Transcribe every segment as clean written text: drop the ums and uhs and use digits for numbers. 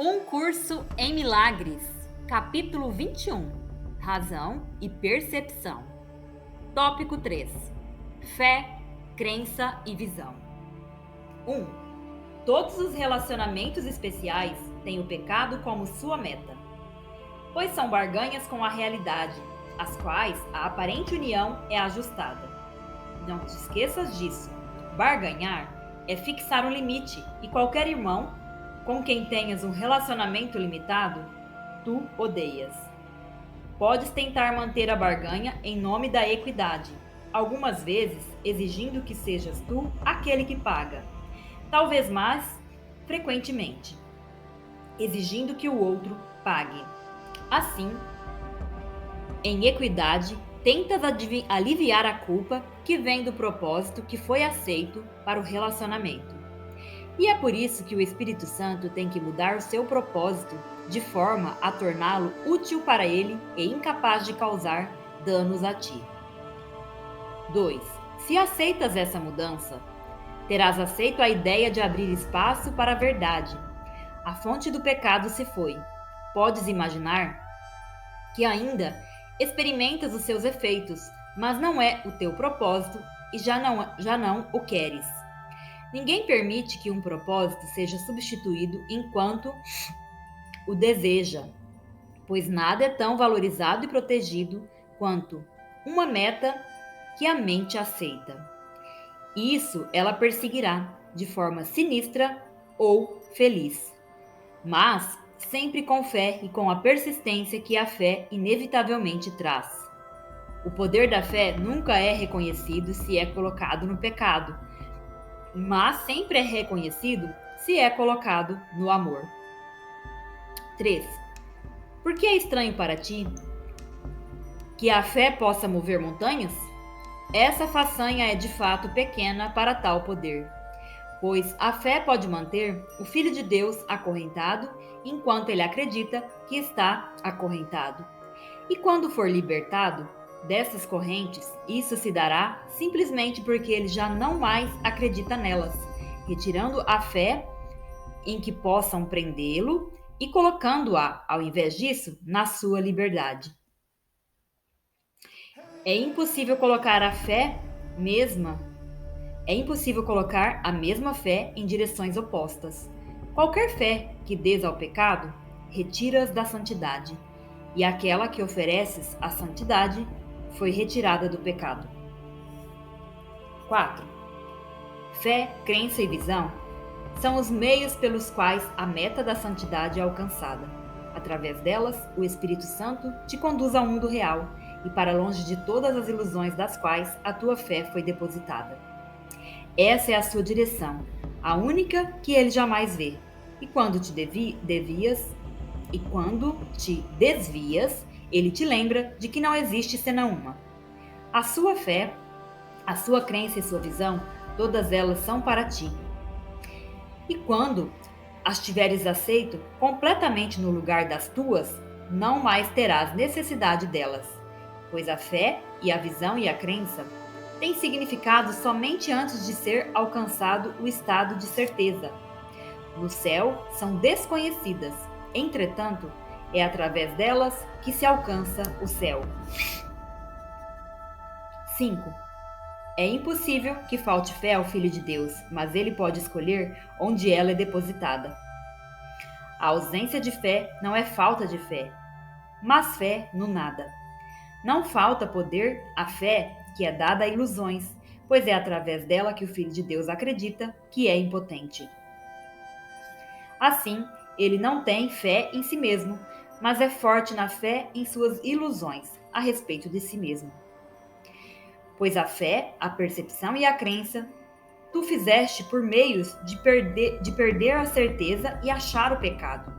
Um curso em milagres, capítulo 21. Razão e percepção. Tópico 3. Fé, crença e visão. 1. Todos os relacionamentos especiais têm o pecado como sua meta, pois são barganhas com a realidade, as quais a aparente união é ajustada. Não te esqueças disso. Barganhar é fixar um limite e qualquer irmão com quem tenhas um relacionamento limitado, tu odeias. Podes tentar manter a barganha em nome da equidade, algumas vezes exigindo que sejas tu aquele que paga, talvez mais frequentemente, exigindo que o outro pague. Assim, em equidade, tentas aliviar a culpa que vem do propósito que foi aceito para o relacionamento. E é por isso que o Espírito Santo tem que mudar o seu propósito de forma a torná-lo útil para ele e incapaz de causar danos a ti. 2. Se aceitas essa mudança, terás aceito a ideia de abrir espaço para a verdade. A fonte do pecado se foi. Podes imaginar que ainda experimentas os seus efeitos, mas não é o teu propósito e já não o queres. Ninguém permite que um propósito seja substituído enquanto o deseja, pois nada é tão valorizado e protegido quanto uma meta que a mente aceita. Isso ela perseguirá de forma sinistra ou feliz, mas sempre com fé e com a persistência que a fé inevitavelmente traz. O poder da fé nunca é reconhecido se é colocado no pecado, mas sempre é reconhecido se é colocado no amor. 3. Por que é estranho para ti que a fé possa mover montanhas? Essa façanha é de fato pequena para tal poder, pois a fé pode manter o Filho de Deus acorrentado enquanto ele acredita que está acorrentado. E quando for libertado dessas correntes, isso se dará simplesmente porque ele já não mais acredita nelas, retirando a fé em que possam prendê-lo e colocando-a, ao invés disso, na sua liberdade. É impossível colocar a mesma fé em direções opostas. Qualquer fé que des ao pecado, retira-as da santidade, e aquela que ofereces à santidade foi retirada do pecado. 4. Fé, crença e visão são os meios pelos quais a meta da santidade é alcançada. Através delas, o Espírito Santo te conduz ao mundo real e para longe de todas as ilusões das quais a tua fé foi depositada. Essa é a sua direção, a única que ele jamais vê. E quando te desvias, ele te lembra de que não existe senão uma. A sua fé, a sua crença e sua visão, todas elas são para ti. E quando as tiveres aceito completamente no lugar das tuas, não mais terás necessidade delas, pois a fé e a visão e a crença têm significado somente antes de ser alcançado o estado de certeza. No céu são desconhecidas, entretanto, é através delas que se alcança o céu. 5. É impossível que falte fé ao Filho de Deus, mas ele pode escolher onde ela é depositada. A ausência de fé não é falta de fé, mas fé no nada. Não falta poder à fé que é dada a ilusões, pois é através dela que o Filho de Deus acredita que é impotente. Assim, ele não tem fé em si mesmo, mas é forte na fé em suas ilusões a respeito de si mesmo. Pois a fé, a percepção e a crença, tu fizeste por meios de perder a certeza e achar o pecado.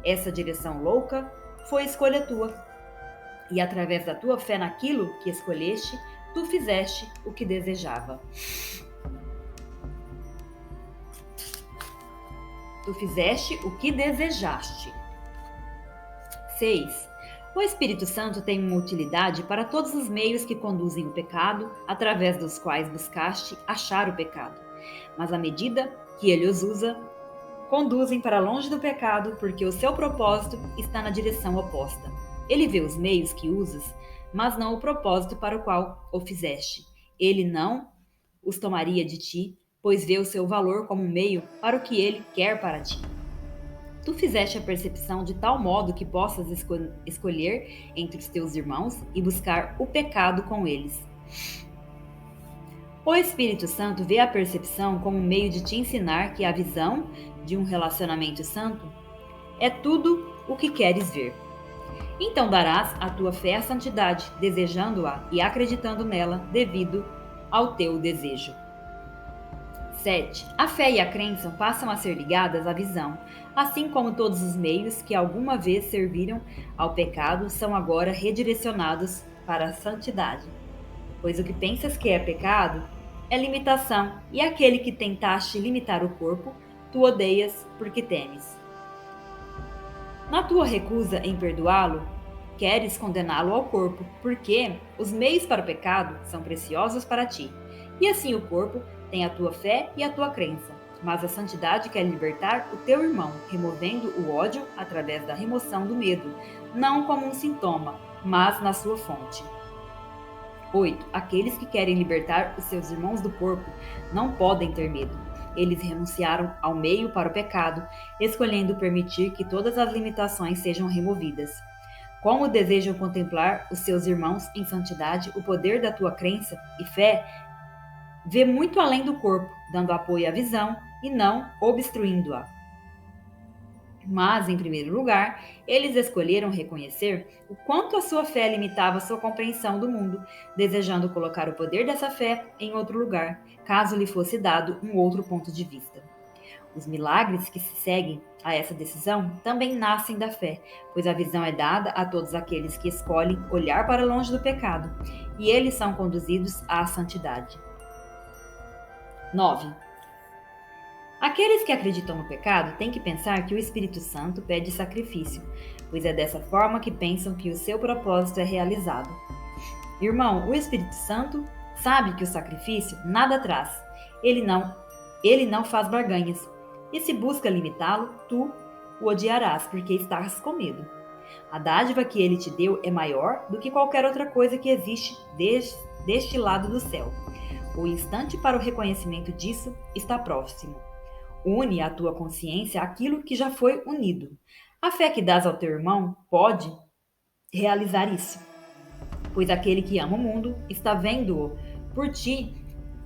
Essa direção louca foi escolha tua. E através da tua fé naquilo que escolheste, tu fizeste o que desejava. Tu fizeste o que desejaste. 6. O Espírito Santo tem uma utilidade para todos os meios que conduzem o pecado, através dos quais buscaste achar o pecado. Mas à medida que ele os usa, conduzem para longe do pecado porque o seu propósito está na direção oposta. Ele vê os meios que usas, mas não o propósito para o qual o fizeste. Ele não os tomaria de ti, pois vê o seu valor como um meio para o que ele quer para ti. Tu fizeste a percepção de tal modo que possas escolher entre os teus irmãos e buscar o pecado com eles. O Espírito Santo vê a percepção como um meio de te ensinar que a visão de um relacionamento santo é tudo o que queres ver. Então darás a tua fé à santidade, desejando-a e acreditando nela devido ao teu desejo. 7. A fé e a crença passam a ser ligadas à visão, assim como todos os meios que alguma vez serviram ao pecado são agora redirecionados para a santidade. Pois o que pensas que é pecado é limitação, e aquele que tentaste limitar o corpo, tu odeias porque temes. Na tua recusa em perdoá-lo, queres condená-lo ao corpo, porque os meios para o pecado são preciosos para ti. E assim o corpo tem a tua fé e a tua crença, mas a santidade quer libertar o teu irmão, removendo o ódio através da remoção do medo, não como um sintoma, mas na sua fonte. 8. Aqueles que querem libertar os seus irmãos do corpo não podem ter medo. Eles renunciaram ao meio para o pecado, escolhendo permitir que todas as limitações sejam removidas. Como desejam contemplar os seus irmãos em santidade, o poder da tua crença e fé vê muito além do corpo, dando apoio à visão e não obstruindo-a. Mas, em primeiro lugar, eles escolheram reconhecer o quanto a sua fé limitava sua compreensão do mundo, desejando colocar o poder dessa fé em outro lugar, caso lhe fosse dado um outro ponto de vista. Os milagres que se seguem a essa decisão também nascem da fé, pois a visão é dada a todos aqueles que escolhem olhar para longe do pecado, e eles são conduzidos à santidade. 9. Aqueles que acreditam no pecado têm que pensar que o Espírito Santo pede sacrifício, pois é dessa forma que pensam que o seu propósito é realizado. Irmão, o Espírito Santo sabe que o sacrifício nada traz. Ele não faz barganhas. E se busca limitá-lo, tu o odiarás, porque estás com medo. A dádiva que ele te deu é maior do que qualquer outra coisa que existe deste lado do céu. O instante para o reconhecimento disso está próximo. Une à tua consciência aquilo que já foi unido. A fé que dás ao teu irmão pode realizar isso, pois aquele que ama o mundo está vendo-o por ti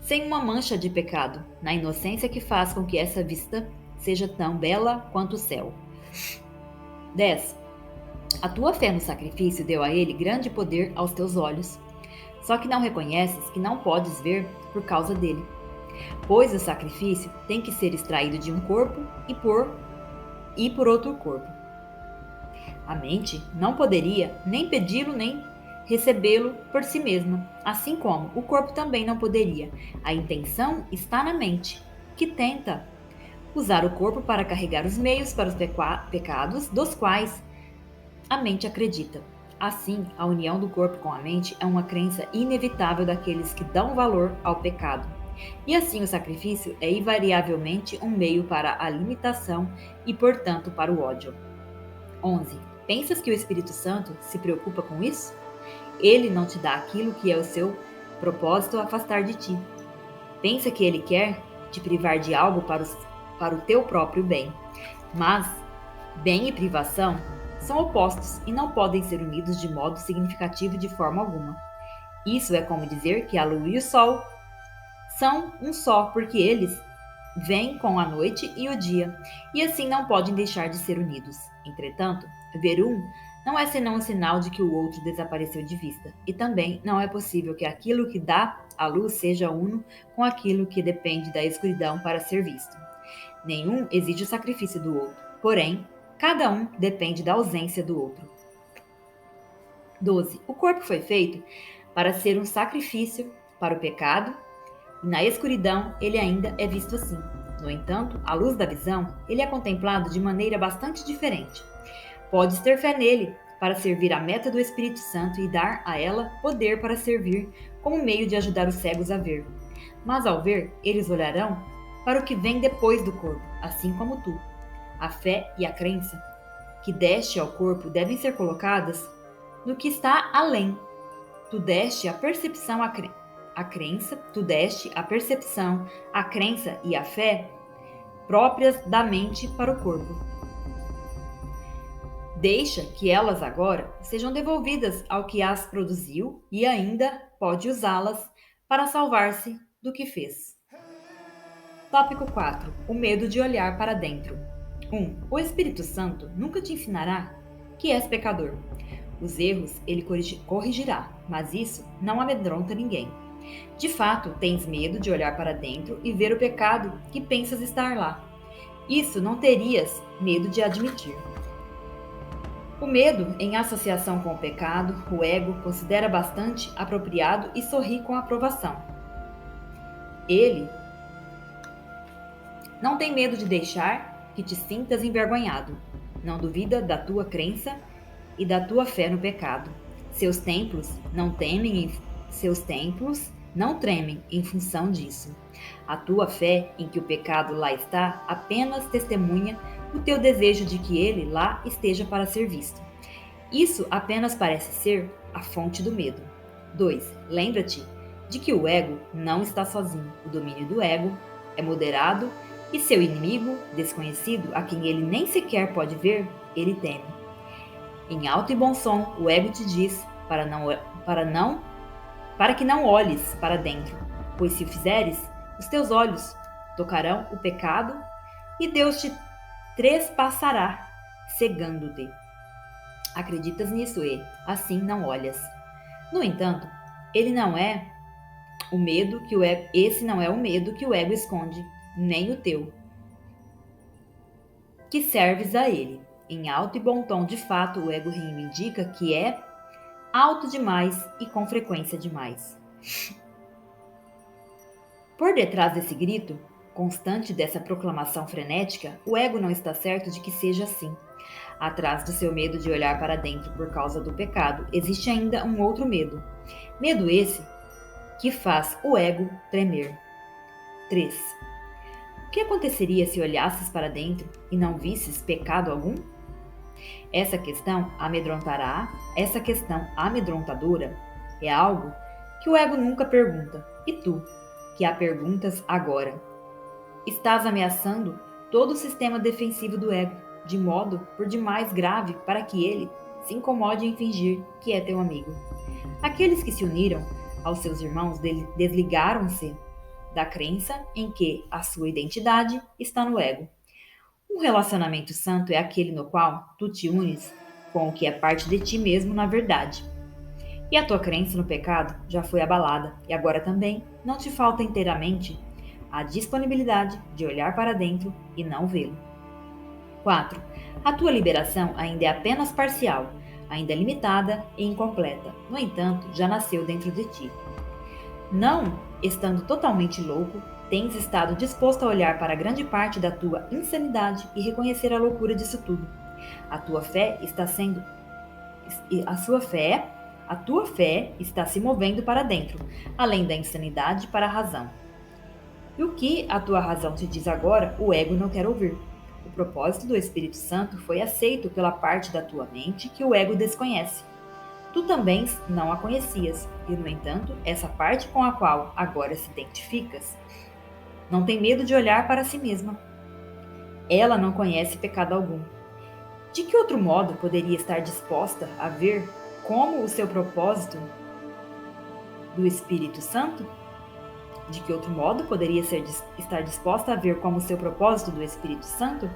sem uma mancha de pecado, na inocência que faz com que essa vista seja tão bela quanto o céu. 10. A tua fé no sacrifício deu a ele grande poder aos teus olhos, só que não reconheces que não podes ver por causa dele. Pois o sacrifício tem que ser extraído de um corpo e por outro corpo. A mente não poderia nem pedi-lo nem recebê-lo por si mesma, assim como o corpo também não poderia. A intenção está na mente, que tenta usar o corpo para carregar os meios para os pecados dos quais a mente acredita. Assim, a união do corpo com a mente é uma crença inevitável daqueles que dão valor ao pecado. E assim o sacrifício é invariavelmente um meio para a limitação e, portanto, para o ódio. 11. Pensas que o Espírito Santo se preocupa com isso? Ele não te dá aquilo que é o seu propósito afastar de ti. Pensa que ele quer te privar de algo para o teu próprio bem. Mas bem e privação são opostos e não podem ser unidos de modo significativo de forma alguma. Isso é como dizer que a lua e o sol são um só, porque eles vêm com a noite e o dia, e assim não podem deixar de ser unidos. Entretanto, ver um não é senão um sinal de que o outro desapareceu de vista, e também não é possível que aquilo que dá a luz seja uno com aquilo que depende da escuridão para ser visto. Nenhum exige o sacrifício do outro, porém, cada um depende da ausência do outro. 12. O corpo foi feito para ser um sacrifício para o pecado, e na escuridão ele ainda é visto assim. No entanto, à luz da visão, ele é contemplado de maneira bastante diferente. Podes ter fé nele para servir a meta do Espírito Santo e dar a ela poder para servir como meio de ajudar os cegos a ver. Mas ao ver, eles olharão para o que vem depois do corpo, assim como tu. A fé e a crença que deste ao corpo devem ser colocadas no que está além. Tu deste a percepção, a crença, tu deste a percepção, a crença e a fé próprias da mente para o corpo. Deixa que elas agora sejam devolvidas ao que as produziu e ainda pode usá-las para salvar-se do que fez. Tópico 4. O medo de olhar para dentro. 1. O Espírito Santo nunca te ensinará que és pecador. Os erros ele corrigirá, mas isso não amedronta ninguém. De fato, tens medo de olhar para dentro e ver o pecado que pensas estar lá. Isso não terias medo de admitir. O medo, em associação com o pecado, o ego considera bastante apropriado e sorri com aprovação. Ele não tem medo de deixar que te sintas envergonhado. Não duvida da tua crença e da tua fé no pecado. Seus templos não tremem em função disso. A tua fé em que o pecado lá está apenas testemunha o teu desejo de que ele lá esteja para ser visto. Isso apenas parece ser a fonte do medo. 2. Lembra-te de que o ego não está sozinho. O domínio do ego é moderado e seu inimigo, desconhecido, a quem ele nem sequer pode ver, ele teme. Em alto e bom som, o ego te diz para que não olhes para dentro, pois se o fizeres, os teus olhos tocarão o pecado e Deus te trespassará, cegando-te. Acreditas nisso e, assim, não olhas. No entanto, esse não é o medo que o ego esconde, nem o teu, que serves a ele. Em alto e bom tom, de fato, o ego reivindica que é alto demais e com frequência demais. Por detrás desse grito constante, dessa proclamação frenética, o ego não está certo de que seja assim. Atrás do seu medo de olhar para dentro por causa do pecado, existe ainda um outro medo. Medo esse que faz o ego tremer. 3. O que aconteceria se olhasses para dentro e não visses pecado algum? Essa questão amedrontadora é algo que o ego nunca pergunta, e tu, que a perguntas agora, estás ameaçando todo o sistema defensivo do ego, de modo por demais grave para que ele se incomode em fingir que é teu amigo. Aqueles que se uniram aos seus irmãos desligaram-se da crença em que a sua identidade está no ego. Um relacionamento santo é aquele no qual tu te unes com o que é parte de ti mesmo na verdade. E a tua crença no pecado já foi abalada, e agora também não te falta inteiramente a disponibilidade de olhar para dentro e não vê-lo. 4. A tua liberação ainda é apenas parcial, ainda é limitada e incompleta. No entanto, já nasceu dentro de ti. Não estando totalmente louco, tens estado disposto a olhar para grande parte da tua insanidade e reconhecer a loucura disso tudo. A tua fé está se movendo para dentro, além da insanidade para a razão. E o que a tua razão te diz agora, o ego não quer ouvir. O propósito do Espírito Santo foi aceito pela parte da tua mente que o ego desconhece. Tu também não a conhecias, e, no entanto, essa parte com a qual agora se identificas não tem medo de olhar para si mesma. Ela não conhece pecado algum. De que outro modo poderia estar disposta a ver como o seu propósito do Espírito Santo? De que outro modo poderia estar disposta a ver como o seu propósito do Espírito Santo?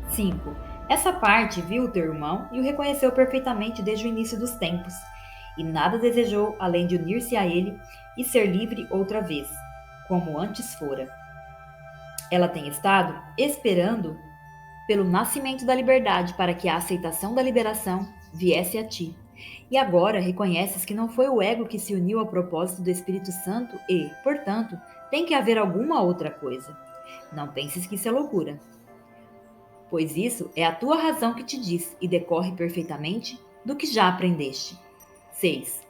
5. Essa parte viu o teu irmão e o reconheceu perfeitamente desde o início dos tempos, e nada desejou além de unir-se a ele e ser livre outra vez, como antes fora. Ela tem estado esperando pelo nascimento da liberdade para que a aceitação da liberação viesse a ti. E agora reconheces que não foi o ego que se uniu ao propósito do Espírito Santo e, portanto, tem que haver alguma outra coisa. Não penses que isso é loucura, pois isso é a tua razão que te diz e decorre perfeitamente do que já aprendeste. 6.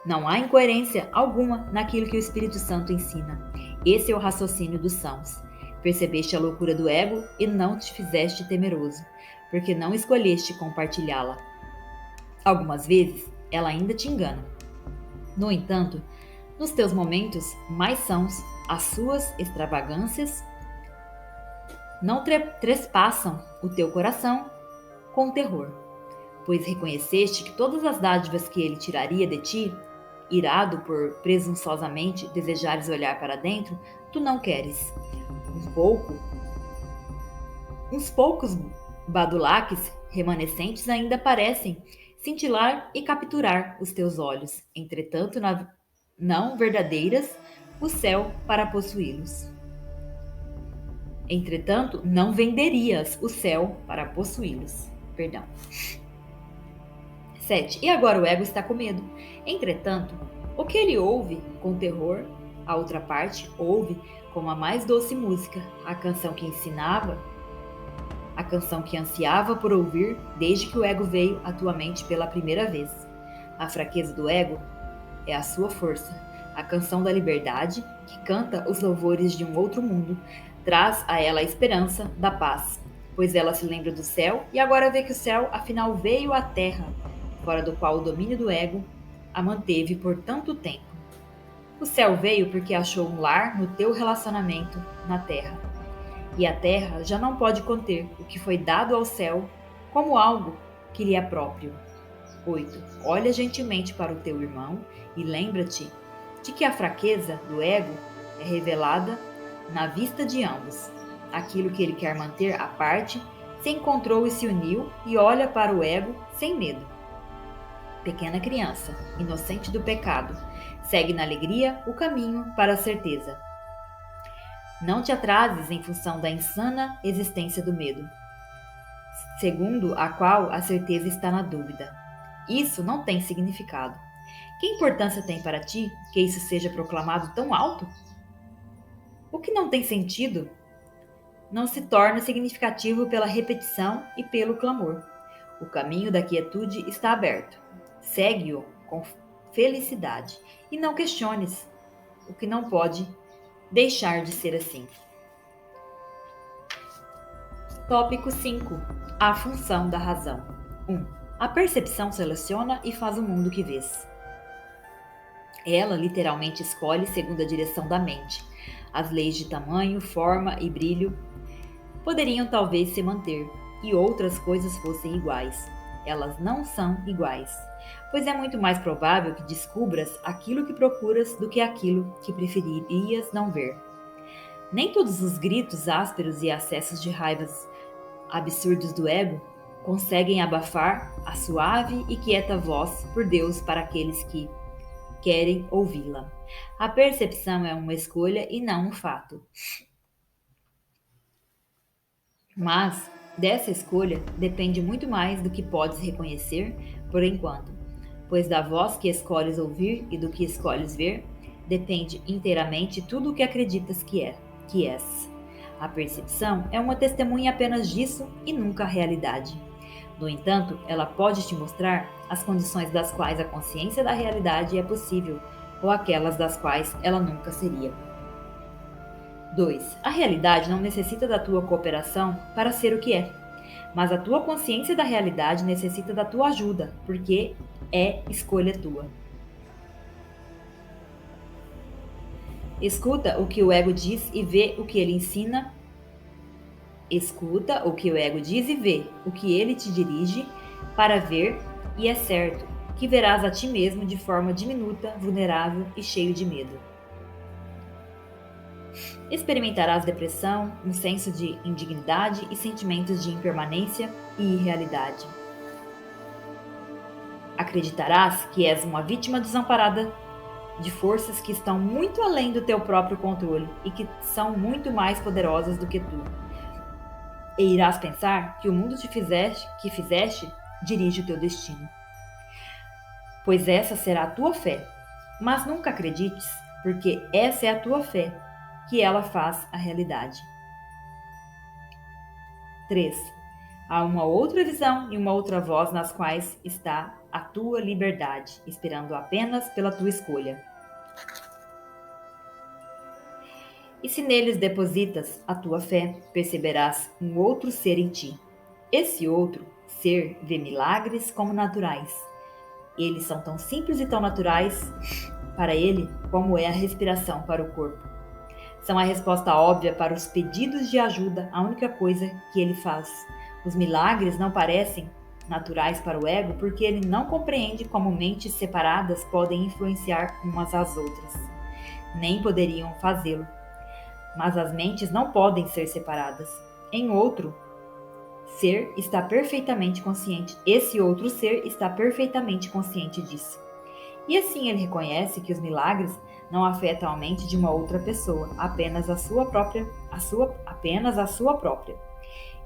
Não há incoerência alguma naquilo que o Espírito Santo ensina. Esse é o raciocínio dos sãos. Percebeste a loucura do ego e não te fizeste temeroso, porque não escolheste compartilhá-la. Algumas vezes, ela ainda te engana. No entanto, nos teus momentos mais sãos, as suas extravagâncias não trespassam o teu coração com terror, pois reconheceste que todas as dádivas que ele tiraria de ti, irado por presunçosamente desejares olhar para dentro, tu não queres. Uns poucos badulaques remanescentes ainda parecem cintilar e capturar os teus olhos, entretanto, não verdadeiras, o céu para possuí-los. Entretanto, não venderias o céu para possuí-los. Perdão. 7. E agora o ego está com medo. Entretanto, o que ele ouve com terror, a outra parte ouve como a mais doce música, a canção que ensinava, a canção que ansiava por ouvir desde que o ego veio à tua mente pela primeira vez. A fraqueza do ego é a sua força, a canção da liberdade que canta os louvores de um outro mundo, traz a ela a esperança da paz, pois ela se lembra do céu e agora vê que o céu afinal veio à terra, fora do qual o domínio do ego a manteve por tanto tempo. O céu veio porque achou um lar no teu relacionamento na terra. E a terra já não pode conter o que foi dado ao céu como algo que lhe é próprio. 8. Olha gentilmente para o teu irmão e lembra-te de que a fraqueza do ego é revelada na vista de ambos. Aquilo que ele quer manter à parte se encontrou e se uniu e olha para o ego sem medo. Pequena criança, inocente do pecado, segue na alegria o caminho para a certeza. Não te atrases em função da insana existência do medo, segundo a qual a certeza está na dúvida. Isso não tem significado. Que importância tem para ti que isso seja proclamado tão alto? O que não tem sentido não se torna significativo pela repetição e pelo clamor. O caminho da quietude está aberto. Segue-o com felicidade e não questiones o que não pode deixar de ser assim. Tópico 5. A função da razão. 1. A percepção seleciona e faz o mundo que vês. Ela literalmente escolhe segundo a direção da mente. As leis de tamanho, forma e brilho poderiam talvez se manter, e outras coisas fossem iguais. Elas não são iguais, pois é muito mais provável que descubras aquilo que procuras do que aquilo que preferirias não ver. Nem todos os gritos ásperos e acessos de raivas absurdos do ego conseguem abafar a suave e quieta voz por Deus para aqueles que querem ouvi-la. A percepção é uma escolha e não um fato. Mas dessa escolha depende muito mais do que podes reconhecer por enquanto, pois da voz que escolhes ouvir e do que escolhes ver depende inteiramente tudo o que acreditas que és. A percepção é uma testemunha apenas disso e nunca a realidade. No entanto, ela pode te mostrar as condições das quais a consciência da realidade é possível ou aquelas das quais ela nunca seria. 2. A realidade não necessita da tua cooperação para ser o que é, mas a tua consciência da realidade necessita da tua ajuda, porque é escolha tua. Escuta o que o ego diz e vê o que ele ensina. Escuta o que o ego diz e vê o que ele te dirige para ver, e é certo que verás a ti mesmo de forma diminuta, vulnerável e cheio de medo. Experimentarás depressão, um senso de indignidade e sentimentos de impermanência e irrealidade. Acreditarás que és uma vítima desamparada de forças que estão muito além do teu próprio controle e que são muito mais poderosas do que tu. E irás pensar que o mundo que fizeste dirige o teu destino. Pois essa será a tua fé. Mas nunca acredites, porque essa é a tua fé, que ela faz a realidade. 3. Há uma outra visão e uma outra voz nas quais está a tua liberdade, esperando apenas pela tua escolha. E se neles depositas a tua fé, perceberás um outro ser em ti. Esse outro ser vê milagres como naturais. Eles são tão simples e tão naturais para ele como é a respiração para o corpo. São a resposta óbvia para os pedidos de ajuda, a única coisa que ele faz. Os milagres não parecem naturais para o ego porque ele não compreende como mentes separadas podem influenciar umas às outras. Nem poderiam fazê-lo. Mas as mentes não podem ser separadas. Em outro ser está perfeitamente consciente. Esse outro ser está perfeitamente consciente disso. E assim ele reconhece que os milagres não afetam a mente de uma outra pessoa, apenas a sua própria.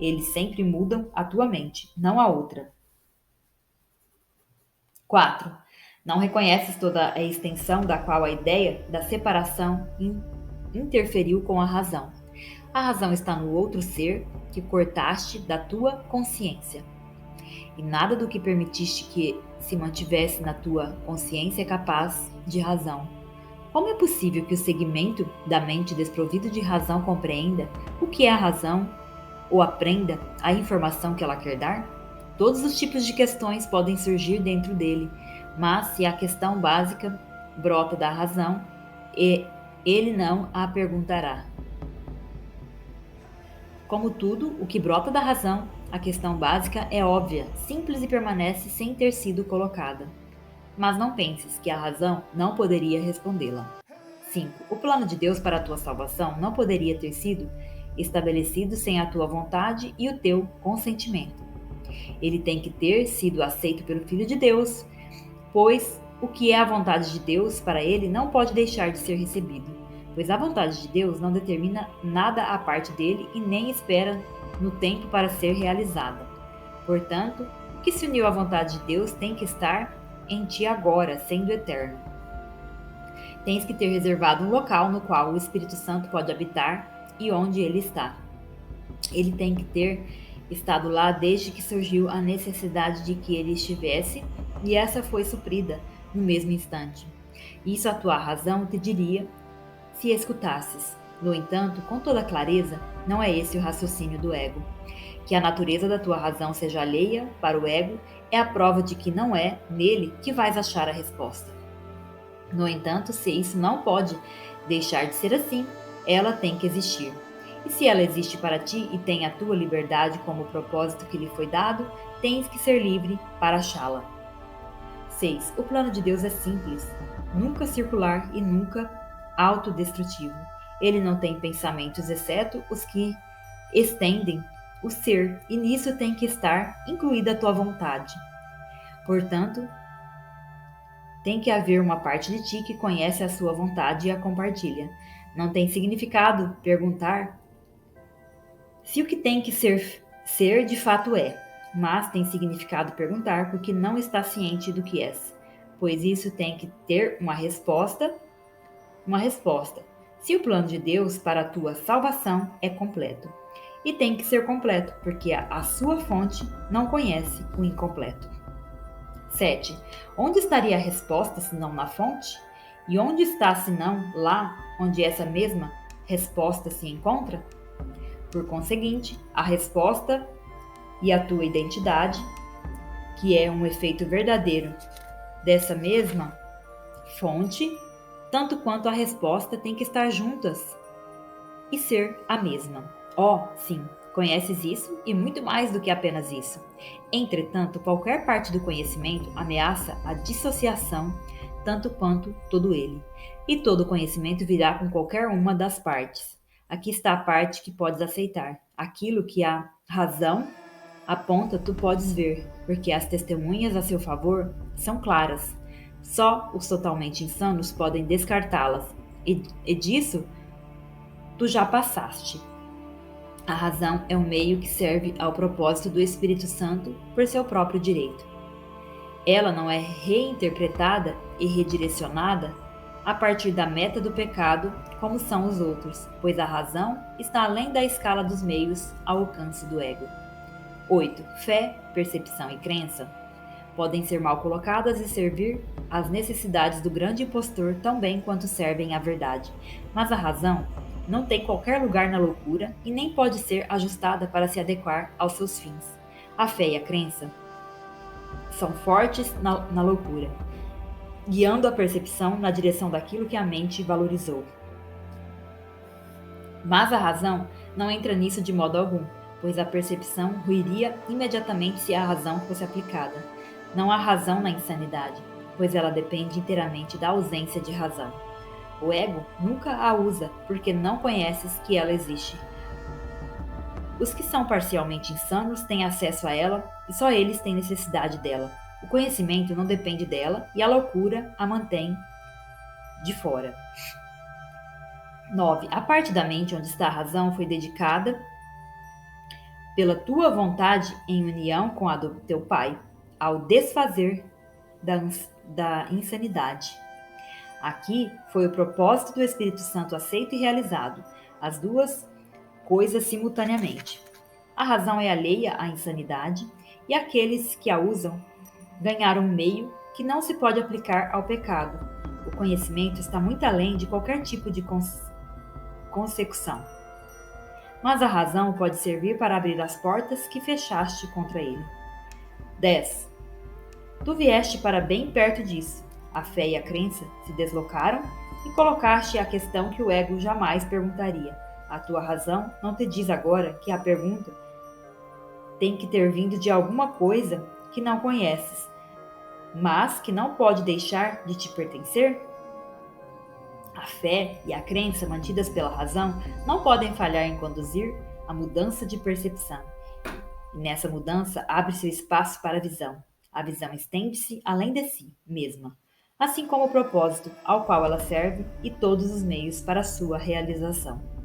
Eles sempre mudam a tua mente, não a outra. 4. Não reconheces toda a extensão da qual a ideia da separação interferiu com a razão. A razão está no outro ser que cortaste da tua consciência. E nada do que permitiste que se mantivesse na tua consciência é capaz de razão. Como é possível que o segmento da mente desprovido de razão compreenda o que é a razão ou aprenda a informação que ela quer dar? Todos os tipos de questões podem surgir dentro dele, mas se a questão básica brota da razão, ele não a perguntará. Como tudo, o que brota da razão, a questão básica é óbvia, simples e permanece sem ter sido colocada. Mas não penses que a razão não poderia respondê-la. 5. O plano de Deus para a tua salvação não poderia ter sido estabelecido sem a tua vontade e o teu consentimento. Ele tem que ter sido aceito pelo Filho de Deus, pois o que é a vontade de Deus para ele não pode deixar de ser recebido. Pois a vontade de Deus não determina nada à parte dele e nem espera no tempo para ser realizada. Portanto, o que se uniu à vontade de Deus tem que estar em ti agora, sendo eterno. Tens que ter reservado um local no qual o Espírito Santo pode habitar e onde ele está. Ele tem que ter estado lá desde que surgiu a necessidade de que ele estivesse, e essa foi suprida no mesmo instante. Isso a tua razão te diria se escutasses. No entanto, com toda clareza, não é esse o raciocínio do ego. Que a natureza da tua razão seja alheia para o ego é a prova de que não é nele que vais achar a resposta. No entanto, se isso não pode deixar de ser assim, ela tem que existir. E se ela existe para ti e tem a tua liberdade como propósito que lhe foi dado, tens que ser livre para achá-la. 6. O plano de Deus é simples, nunca circular e nunca autodestrutivo. Ele não tem pensamentos, exceto os que estendem o ser, e nisso tem que estar incluída a tua vontade. Portanto, tem que haver uma parte de ti que conhece a sua vontade e a compartilha. Não tem significado perguntar se o que tem que ser de fato é, mas tem significado perguntar porque não está ciente do que és, pois isso tem que ter uma resposta. Se o plano de Deus para a tua salvação é completo. E tem que ser completo, porque a sua fonte não conhece o incompleto. 7. Onde estaria a resposta se não na fonte? E onde está senão lá onde essa mesma resposta se encontra? Por conseguinte, a resposta e a tua identidade, que é um efeito verdadeiro dessa mesma fonte, tanto quanto a resposta tem que estar juntas e ser a mesma. Sim, conheces isso e muito mais do que apenas isso. Entretanto, qualquer parte do conhecimento ameaça a dissociação, tanto quanto todo ele. E todo conhecimento virá com qualquer uma das partes. Aqui está a parte que podes aceitar. Aquilo que a razão aponta, tu podes ver, porque as testemunhas a seu favor são claras. Só os totalmente insanos podem descartá-las, e disso tu já passaste. A razão é um meio que serve ao propósito do Espírito Santo por seu próprio direito. Ela não é reinterpretada e redirecionada a partir da meta do pecado, como são os outros, pois a razão está além da escala dos meios ao alcance do ego. 8. Fé, percepção e crença podem ser mal colocadas e servir às necessidades do grande impostor tão bem quanto servem à verdade. Mas a razão não tem qualquer lugar na loucura e nem pode ser ajustada para se adequar aos seus fins. A fé e a crença são fortes na loucura, guiando a percepção na direção daquilo que a mente valorizou. Mas a razão não entra nisso de modo algum, pois a percepção ruiria imediatamente se a razão fosse aplicada. Não há razão na insanidade, pois ela depende inteiramente da ausência de razão. O ego nunca a usa, porque não conheces que ela existe. Os que são parcialmente insanos têm acesso a ela e só eles têm necessidade dela. O conhecimento não depende dela e a loucura a mantém de fora. 9. A parte da mente onde está a razão foi dedicada pela tua vontade em união com a do teu pai, ao desfazer da insanidade. Aqui foi o propósito do Espírito Santo aceito e realizado, as duas coisas simultaneamente. A razão é alheia à insanidade e aqueles que a usam ganharam um meio que não se pode aplicar ao pecado. O conhecimento está muito além de qualquer tipo de consecução. Mas a razão pode servir para abrir as portas que fechaste contra ele. 10. Tu vieste para bem perto disso. A fé e a crença se deslocaram e colocaste a questão que o ego jamais perguntaria. A tua razão não te diz agora que a pergunta tem que ter vindo de alguma coisa que não conheces, mas que não pode deixar de te pertencer? A fé e a crença mantidas pela razão não podem falhar em conduzir a mudança de percepção. E nessa mudança abre-se o espaço para a visão. A visão estende-se além de si mesma, assim como o propósito ao qual ela serve e todos os meios para a sua realização.